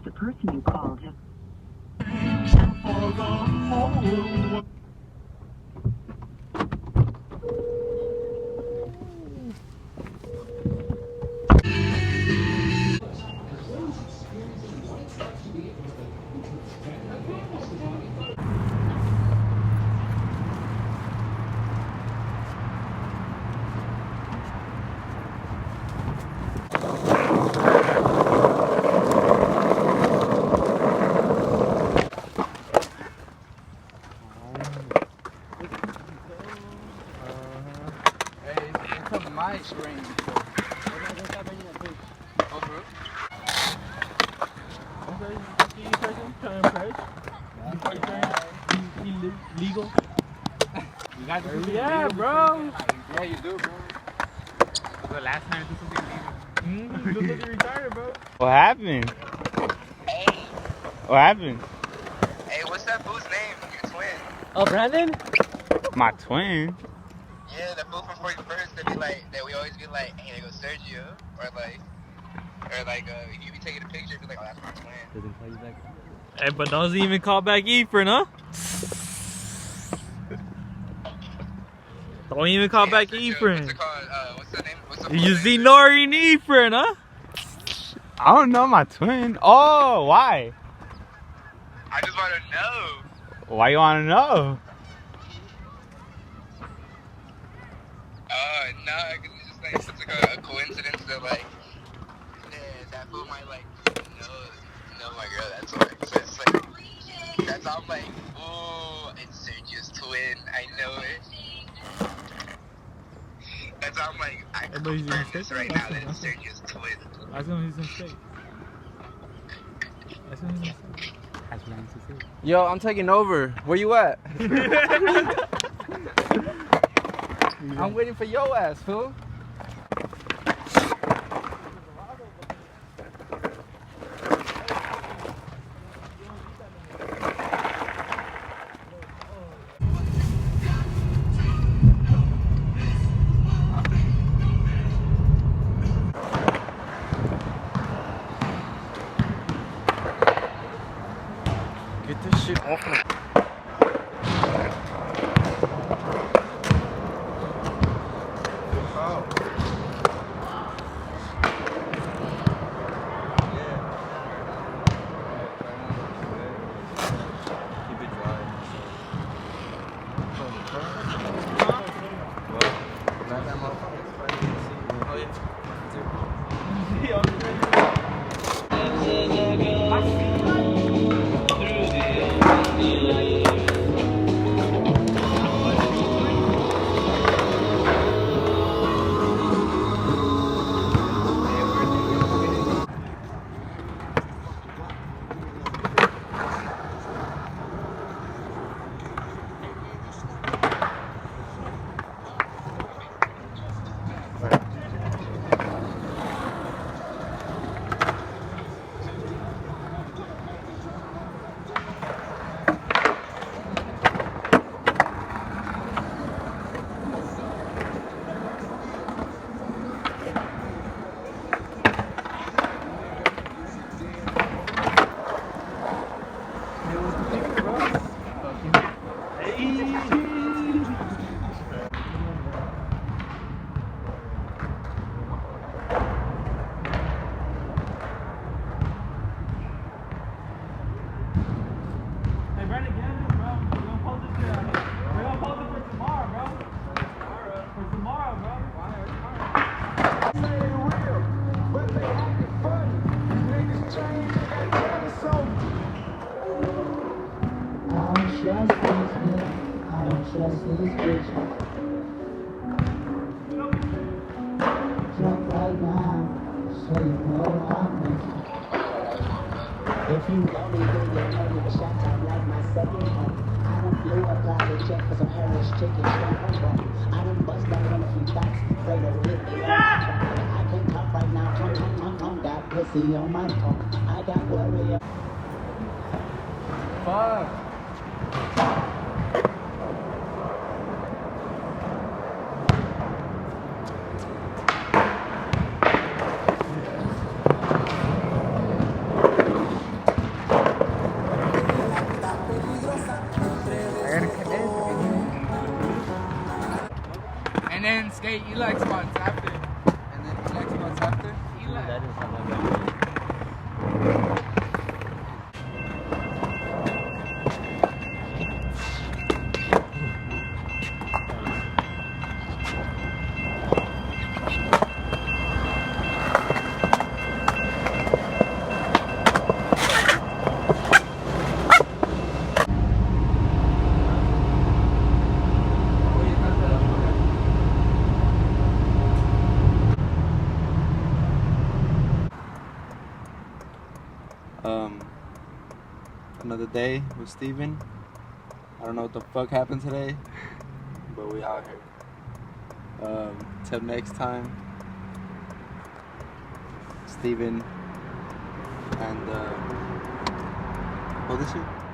but the person you called has... Nice range. Legal? You got to do Yeah, bro. Yeah, you do, bro. The last time this was illegal. Look like you're retired, bro. What happened? Hey, What happened? hey, what's that fool's name? Your twin. Oh, Brandon? My twin? Yeah, the fool from 41st. That be like, that we always be like, hey, there goes Sergio, or like, you be taking a picture, be like, oh, that's my twin. Doesn't call you back. Hey, but doesn't even call back Ephraim, huh? Don't even call back Sergio, Ephraim. What's it called? What's the name? What's the You full see name? Nori and Ephraim, huh? I don't know my twin. Oh, why? I just want to know. Why you want to know? No, because it's just like such like a coincidence that like, yeah, that fool might like know my girl. That's why. So it's like, that's all I'm like, oh, it's Sergio's twin. I know it. That's how I'm like, I can Everybody's confirm in this mistake? right now that it's Sergio's twin. That's when he's in state. That's when he's in state. That's what I'm saying. Yo, I'm taking over. Where you at? I'm waiting for your ass, fool. Get this shit off my... If you know me, then you know me. The shot top like my second home. I done blew a private jet for some Harris chicken shrimp. I done bust down a few thoughts, afraid of it. I can't talk right now. Got pussy on my tongue. I got worry. Fuck. Relax spots after. And then relax spots after. That is not that bad. Another day with Steven. I don't know what the fuck happened today, but we out here. Till next time, Steven and what is it?